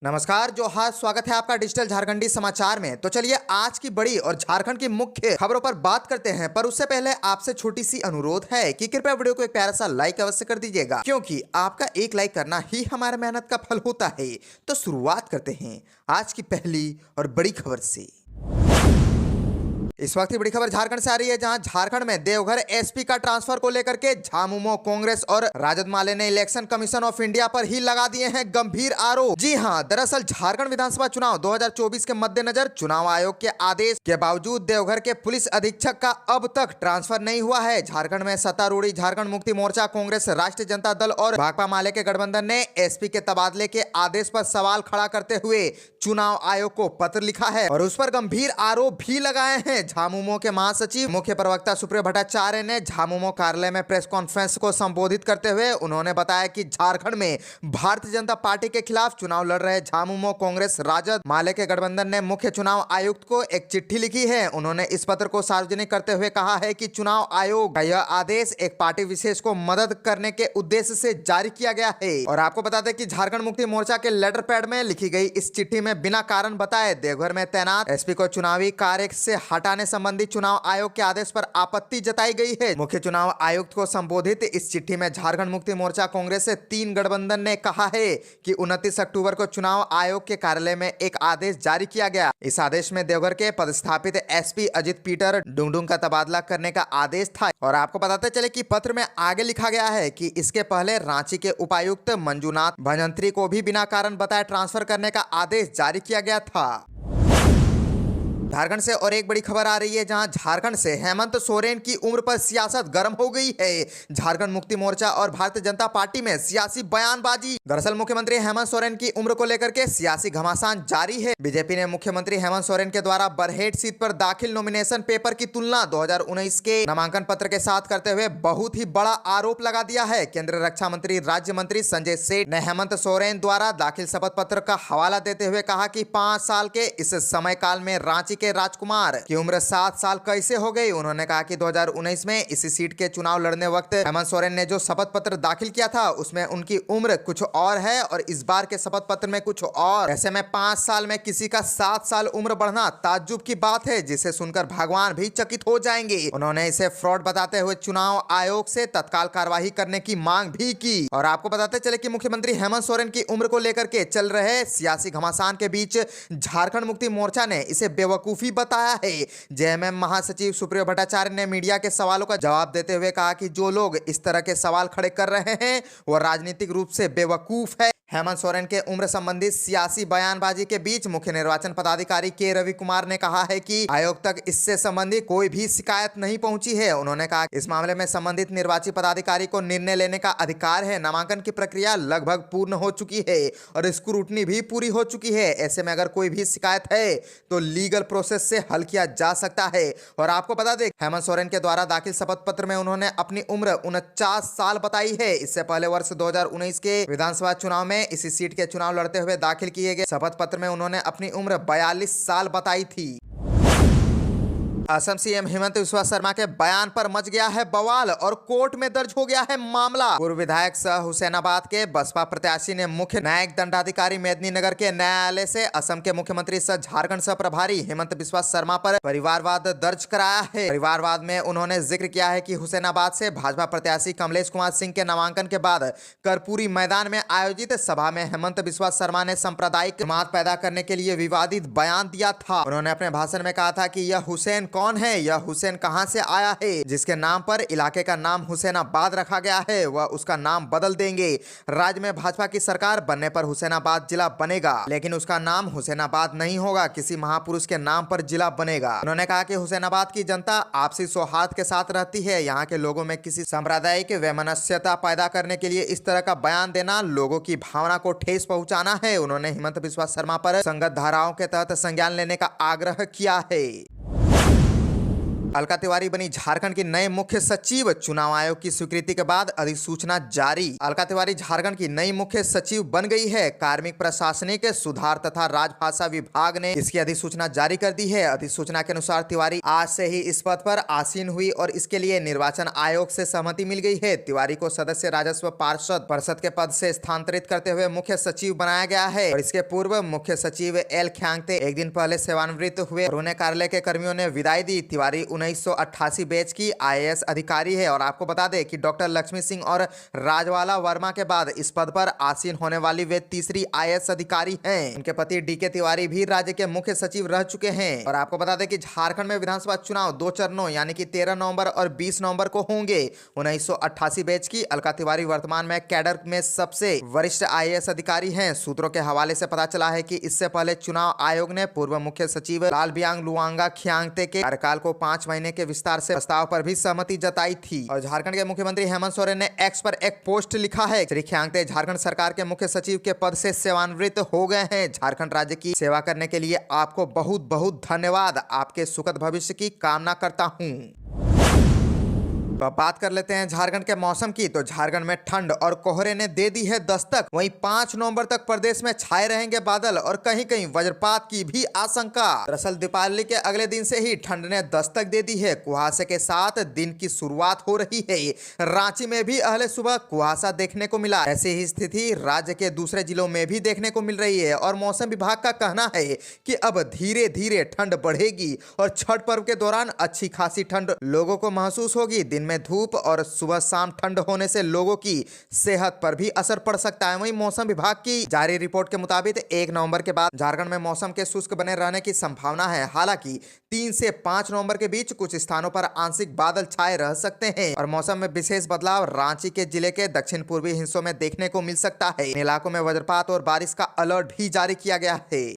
नमस्कार जोहार, स्वागत है आपका डिजिटल झारखंडी समाचार में। तो चलिए आज की बड़ी और झारखंड की मुख्य खबरों पर बात करते हैं, पर उससे पहले आपसे छोटी सी अनुरोध है कि कृपया वीडियो को एक प्यारा सा लाइक अवश्य कर दीजिएगा, क्योंकि आपका एक लाइक करना ही हमारे मेहनत का फल होता है। तो शुरुआत करते हैं आज की पहली और बड़ी खबर से। इस वक्त की बड़ी खबर झारखंड से आ रही है, जहां झारखंड में देवघर एसपी का ट्रांसफर को लेकर के झामुमो, कांग्रेस और राजद माले ने इलेक्शन कमीशन ऑफ इंडिया पर ही लगा दिए हैं गंभीर आरोप। जी हां, दरअसल झारखंड विधानसभा चुनाव 2024 के मद्देनजर चुनाव आयोग के आदेश के बावजूद देवघर के पुलिस अधीक्षक का अब तक ट्रांसफर नहीं हुआ है। झारखंड में सत्तारूढ़ी झारखंड मुक्ति मोर्चा, कांग्रेस, राष्ट्रीय जनता दल और भाकपा माले के गठबंधन ने एसपी के तबादले के आदेश पर सवाल खड़ा करते हुए चुनाव आयोग को पत्र लिखा है और उस पर गंभीर आरोप भी लगाए हैं। झामुमो के महासचिव मुख्य प्रवक्ता सुप्रियो भट्टाचार्य ने झामुमो कार्यालय में प्रेस कॉन्फ्रेंस को संबोधित करते हुए उन्होंने बताया कि झारखंड में भारतीय जनता पार्टी के खिलाफ चुनाव लड़ रहे झामुमो, कांग्रेस, राजद माले के गठबंधन ने मुख्य चुनाव आयुक्त को एक चिट्ठी लिखी है। उन्होंने इस पत्र को सार्वजनिक करते हुए कहा है कि चुनाव आयोग का यह आदेश एक पार्टी विशेष को मदद करने के उद्देश्य से जारी किया गया है। और आपको बता दें कि झारखंड मुक्ति मोर्चा के लेटर पैड में लिखी गई इस चिट्ठी में बिना कारण बताए देवघर में तैनात एसपी को चुनावी कार्य से हटाने संबंधी चुनाव आयोग के आदेश पर आपत्ति जताई गई है। मुख्य चुनाव आयुक्त को संबोधित इस चिट्ठी में झारखंड मुक्ति मोर्चा, कांग्रेस से 3 गठबंधन ने कहा है कि 29 अक्टूबर को चुनाव आयोग के कार्यालय में एक आदेश जारी किया गया। इस आदेश में देवघर के पदस्थापित एसपी अजित पीटर डुंगडुंग का तबादला करने का आदेश था। और आपको बताते चले कि पत्र में आगे लिखा गया है कि इसके पहले रांची के उपायुक्त मंजूनाथ भजंत्री को भी बिना कारण बताए ट्रांसफर करने का आदेश जारी किया गया था। झारखंड से और एक बड़ी खबर आ रही है, जहां झारखंड से हेमंत सोरेन की उम्र पर सियासत गर्म हो गई है। झारखंड मुक्ति मोर्चा और भारतीय जनता पार्टी में सियासी बयानबाजी। दरअसल मुख्यमंत्री हेमंत सोरेन की उम्र को लेकर के सियासी घमासान जारी है। बीजेपी ने मुख्यमंत्री हेमंत सोरेन के द्वारा बरहेट सीट पर दाखिल नॉमिनेशन पेपर की तुलना 2019 के नामांकन पत्र के साथ करते हुए बहुत ही बड़ा आरोप लगा दिया है। केंद्रीय रक्षा मंत्री राज्य मंत्री संजय सेठ ने हेमंत सोरेन द्वारा दाखिल शपथ पत्र का हवाला देते हुए कहा कि 5 साल के इस समय काल में रांची के राजकुमार की उम्र 7 साल कैसे हो गई। उन्होंने कहा कि 2019 में इसी सीट के चुनाव लड़ने वक्त हेमंत सोरेन ने जो शपथ पत्र दाखिल किया था उसमें उनकी उम्र कुछ और है और इस बार के शपथ पत्र में कुछ और। ऐसे में 5 साल में किसी का 7 साल उम्र बढ़ना ताज्जुब की बात है, जिसे सुनकर भगवान भी चकित हो जाएंगे। उन्होंने इसे फ्रॉड बताते हुए चुनाव आयोग से तत्काल कार्रवाई करने की मांग भी की। और आपको बताते चले कि मुख्यमंत्री हेमंत सोरेन की उम्र को लेकर के चल रहे सियासी घमासान के बीच झारखंड मुक्ति मोर्चा ने इसे बेवकूफी बताया है। जेएमएम महासचिव सुप्रियो भट्टाचार्य ने मीडिया के सवालों का जवाब देते हुए कहा कि जो लोग इस तरह के सवाल खड़े कर रहे हैं वो राजनीतिक रूप से बेवकूफ है। हेमंत सोरेन के उम्र संबंधी सियासी बयानबाजी के बीच मुख्य निर्वाचन पदाधिकारी के रवि कुमार ने कहा है कि आयोग तक इससे संबंधित कोई भी शिकायत नहीं पहुंची है। उन्होंने कहा इस मामले में संबंधित निर्वाची पदाधिकारी को निर्णय लेने का अधिकार है। नामांकन की प्रक्रिया लगभग पूर्ण हो चुकी है और स्क्रूटनी भी पूरी हो चुकी है। ऐसे में अगर कोई भी शिकायत है तो लीगल प्रोसेस से हल किया जा सकता है। और आपको बता दें, हेमंत सोरेन के द्वारा दाखिल शपथ पत्र में उन्होंने अपनी उम्र 49 साल बताई है। इससे पहले वर्ष 2019 के विधानसभा चुनाव में इसी सीट के चुनाव लड़ते हुए दाखिल किए गए शपथ पत्र में उन्होंने अपनी उम्र 42 साल बताई थी। असम सीएम हेमंत बिस्वा शर्मा के बयान पर मच गया है बवाल और कोर्ट में दर्ज हो गया है मामला। पूर्व विधायक सह हुसैनाबाद के बसपा प्रत्याशी ने मुख्य न्यायिक दंडाधिकारी मेदिनीनगर के न्यायालय से असम के मुख्यमंत्री सह झारखंड सह प्रभारी हेमंत बिस्वा शर्मा पर परिवारवाद दर्ज कराया है। परिवारवाद में उन्होंने जिक्र किया है कि हुसैनाबाद से भाजपा प्रत्याशी कमलेश कुमार सिंह के नामांकन के बाद कर्पूरी मैदान में आयोजित सभा में हेमंत बिस्वा शर्मा ने सांप्रदायिक विवाद पैदा करने के लिए विवादित बयान दिया था। उन्होंने अपने भाषण में कहा था कि यह हुसैन कौन है, यह हुसैन कहां से आया है। जिसके नाम पर इलाके का नाम हुसैनाबाद रखा गया है वह उसका नाम बदल देंगे। राज्य में भाजपा की सरकार बनने पर हुसैनाबाद जिला बनेगा, लेकिन उसका नाम हुसैनाबाद नहीं होगा, किसी महापुरुष के नाम पर जिला बनेगा। उन्होंने कहा कि हुसैनाबाद की जनता आपसी सौहार्द के साथ रहती है। यहाँ के लोगों में किसी सांप्रदायिक वैमनस्यता पैदा करने के लिए इस तरह का बयान देना लोगों की भावना को ठेस पहुंचाना है। उन्होंने हेमंत बिस्वा शर्मा पर संगत धाराओं के तहत संज्ञान लेने का आग्रह किया है। अलका तिवारी बनी झारखंड की नए मुख्य सचिव, चुनाव आयोग की स्वीकृति के बाद अधिसूचना जारी। अलका तिवारी झारखंड की नई मुख्य सचिव बन गई है। कार्मिक प्रशासनिक सुधार तथा राजभाषा विभाग ने इसकी अधिसूचना जारी कर दी है। अधिसूचना के अनुसार तिवारी आज से ही इस पद पर आसीन हुई और इसके लिए निर्वाचन आयोग से सहमति मिल गई है। तिवारी को सदस्य राजस्व पार्षद परिषद के पद से स्थानांतरित करते हुए मुख्य सचिव बनाया गया है और इसके पूर्व मुख्य सचिव एल ख्यांगते एक दिन पहले सेवानिवृत्त हुए और उन्हें कार्यालय के कर्मियों ने विदाई दी। तिवारी 1988 बैच की IAS अधिकारी है और आपको बता दें कि डॉक्टर लक्ष्मी सिंह और राजवाला वर्मा के बाद इस पद पर आसीन होने वाली वे तीसरी IAS अधिकारी हैं। उनके पति DK तिवारी भी राज्य के मुख्य सचिव रह चुके हैं। और आपको बता दें कि झारखंड में विधानसभा चुनाव 2 चरणों यानी कि 13 नवंबर और 20 नवंबर को होंगे। 1988 बैच की अलका तिवारी वर्तमान में कैडर में सबसे वरिष्ठ IAS अधिकारी हैं। सूत्रों के हवाले से पता चला है कि इससे पहले चुनाव आयोग ने पूर्व मुख्य सचिव लालबियांग लुआंगा ख्यांगते के कार्यकाल को 5 महीने के विस्तार से प्रस्ताव पर भी सहमति जताई थी। और झारखंड के मुख्यमंत्री हेमंत सोरेन ने एक्स पर एक पोस्ट लिखा है, श्री ख्यांगते झारखंड सरकार के मुख्य सचिव के पद से सेवानिवृत्त हो गए हैं। झारखंड राज्य की सेवा करने के लिए आपको बहुत बहुत धन्यवाद। आपके सुखद भविष्य की कामना करता हूँ। तो अब बात कर लेते हैं झारखंड के मौसम की। तो झारखंड में ठंड और कोहरे ने दे दी है दस्तक। वहीं 5 नवंबर तक प्रदेश में छाए रहेंगे बादल और कहीं कहीं वज्रपात की भी आशंका। दरअसल दीपावली के अगले दिन से ही ठंड ने दस्तक दे दी है। कुहासे के साथ दिन की शुरुआत हो रही है। रांची में भी अहले सुबह कुहासा देखने को मिला। ऐसी ही स्थिति राज्य के दूसरे जिलों में भी देखने को मिल रही है और मौसम विभाग का कहना है कि अब धीरे धीरे ठंड बढ़ेगी और छठ पर्व के दौरान अच्छी खासी ठंड लोगों को महसूस होगी। दिन में धूप और सुबह शाम ठंड होने से लोगों की सेहत पर भी असर पड़ सकता है। वहीं मौसम विभाग की जारी रिपोर्ट के मुताबिक 1 नवंबर के बाद झारखंड में मौसम के शुष्क बने रहने की संभावना है। हालांकि 3 से 5 नवंबर के बीच कुछ स्थानों पर आंशिक बादल छाए रह सकते हैं और मौसम में विशेष बदलाव रांची के जिले के दक्षिण पूर्वी हिस्सों में देखने को मिल सकता है। इन इलाकों में वज्रपात और बारिश का अलर्ट भी जारी किया गया है।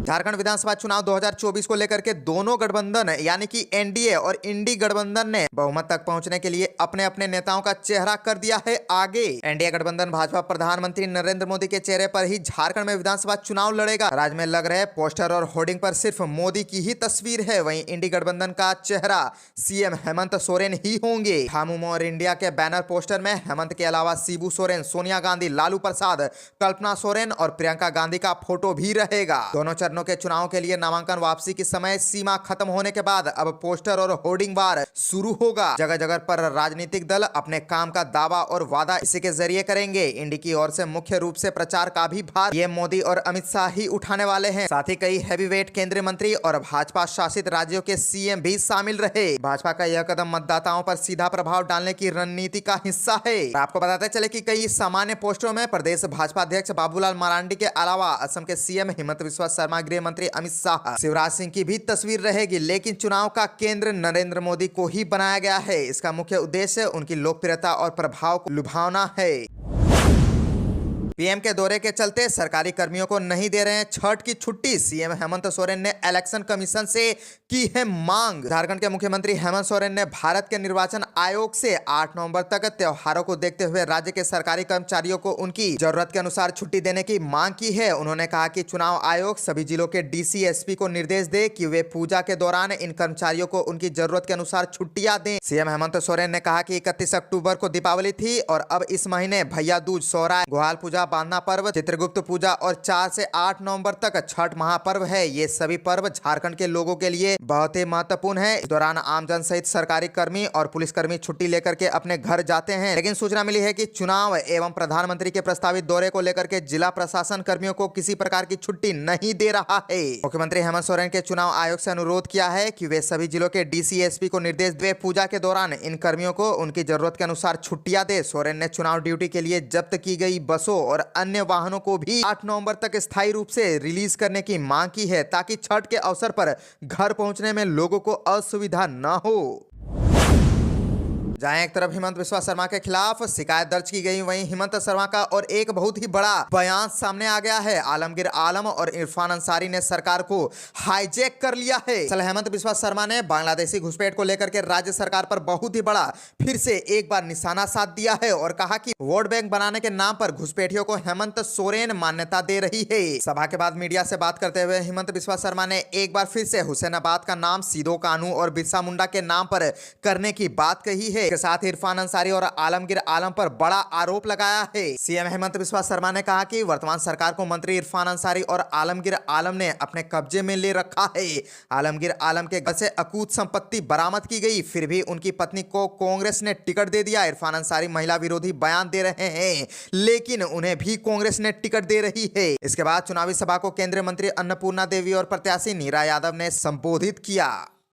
झारखंड विधानसभा चुनाव 2024 को लेकर के दोनों गठबंधन यानी कि NDA और इंडी गठबंधन ने बहुमत तक पहुंचने के लिए अपने अपने नेताओं का चेहरा कर दिया है आगे। NDA गठबंधन भाजपा प्रधानमंत्री नरेंद्र मोदी के चेहरे पर ही झारखंड में विधानसभा चुनाव लड़ेगा। राज्य में लग रहे पोस्टर और होर्डिंग पर सिर्फ मोदी की ही तस्वीर है। वहीं इंडी गठबंधन का चेहरा CM हेमंत सोरेन ही होंगे। झामुमो और इंडिया के बैनर पोस्टर में हेमंत के अलावा शिबू सोरेन, सोनिया गांधी, लालू प्रसाद, कल्पना सोरेन और प्रियंका गांधी का फोटो भी रहेगा। दोनों के चुनाव के लिए नामांकन वापसी की समय सीमा खत्म होने के बाद अब पोस्टर और होर्डिंग वार शुरू होगा। जगह जगह पर राजनीतिक दल अपने काम का दावा और वादा इसी के जरिए करेंगे। इंडी की ओर से मुख्य रूप से प्रचार का भी भार पीएम मोदी और अमित शाह ही उठाने वाले हैं। साथ ही कई हैवीवेट केंद्रीय मंत्री और भाजपा शासित राज्यों के CM भी शामिल रहे। भाजपा का यह कदम मतदाताओं पर सीधा प्रभाव डालने की रणनीति का हिस्सा है। आपको बताते चले कि कई सामान्य पोस्टरों में प्रदेश भाजपा अध्यक्ष बाबूलाल मरांडी के अलावा असम के CM हिमंत बिस्वा शर्मा, गृह मंत्री अमित शाह, शिवराज सिंह की भी तस्वीर रहेगी। लेकिन चुनाव का केंद्र नरेंद्र मोदी को ही बनाया गया है। इसका मुख्य उद्देश्य उनकी लोकप्रियता और प्रभाव को लुभाना है। पीएम के दौरे के चलते सरकारी कर्मियों को नहीं दे रहे हैं छठ की छुट्टी। CM हेमंत सोरेन ने इलेक्शन कमीशन से की है मांग। झारखंड के मुख्यमंत्री हेमंत सोरेन ने भारत के निर्वाचन आयोग से 8 नवंबर तक त्योहारों को देखते हुए राज्य के सरकारी कर्मचारियों को उनकी जरूरत के अनुसार छुट्टी देने की मांग की है। उन्होंने कहा कि चुनाव आयोग सभी जिलों के DC, SP को निर्देश दे कि वे पूजा के दौरान इन कर्मचारियों को उनकी जरूरत के अनुसार छुट्टियां दें। CM हेमंत सोरेन ने कहा कि 31 अक्टूबर को दीपावली थी और अब इस महीने भैया दूज, सोहराय, गोहाल पूजा, बांधना पर्व, चित्रगुप्त पूजा और 4 से 8 नवंबर तक छठ महापर्व है। ये सभी पर्व झारखंड के लोगों के लिए बहुत ही महत्वपूर्ण है। इस दौरान आमजन सहित सरकारी कर्मी और पुलिसकर्मी छुट्टी लेकर के अपने घर जाते हैं। लेकिन सूचना मिली है कि चुनाव एवं प्रधानमंत्री के प्रस्तावित दौरे को लेकर के जिला प्रशासन कर्मियों को किसी प्रकार की छुट्टी नहीं दे रहा है। मुख्यमंत्री हेमंत सोरेन के चुनाव आयोग से अनुरोध किया है कि वे सभी जिलों के DC, SP को निर्देश दे पूजा के दौरान इन कर्मियों को उनकी जरूरत के अनुसार छुट्टियां दे। सोरेन ने चुनाव ड्यूटी के लिए जब्त की गई बसों और अन्य वाहनों को भी 8 नवंबर तक स्थायी रूप से रिलीज करने की मांग की है ताकि छठ के अवसर पर घर पहुंचने में लोगों को असुविधा न हो। जहां एक तरफ हिमंत बिस्वा शर्मा के खिलाफ शिकायत दर्ज की गई, वहीं हिमंत शर्मा का और एक बहुत ही बड़ा बयान सामने आ गया है। आलमगीर आलम और इरफान अंसारी ने सरकार को हाईजैक कर लिया है। हेमंत बिस्वा शर्मा ने बांग्लादेशी घुसपैठ को लेकर के राज्य सरकार पर बहुत ही बड़ा फिर से एक बार निशाना साध दिया है और कहा कि वोट बैंक बनाने के नाम पर घुसपैठियों को हेमंत सोरेन मान्यता दे रही है। सभा के बाद मीडिया से बात करते हुए हिमंत बिस्वा शर्मा ने एक बार फिर से हुसैनाबाद का नाम सीधो कानू और बिरसा मुंडा के नाम पर करने की बात कही है। इसके साथ इरफान अंसारी और आलमगीर आलम पर बड़ा आरोप लगाया है। सीएम हेमंत बिस्वा शर्मा ने कहा कि वर्तमान सरकार को मंत्री इरफान अंसारी और आलमगीर आलम ने अपने कब्जे में ले रखा है। आलमगीर आलम के घर से अकूत संपत्ति बरामद की गई, फिर भी उनकी पत्नी को कांग्रेस ने टिकट दे दिया। इरफान अंसारी महिला विरोधी बयान दे रहे हैं, लेकिन उन्हें भी कांग्रेस ने टिकट दे रही है। इसके बाद चुनावी सभा को केंद्रीय मंत्री अन्नपूर्णा देवी और प्रत्याशी नीरा यादव ने संबोधित किया।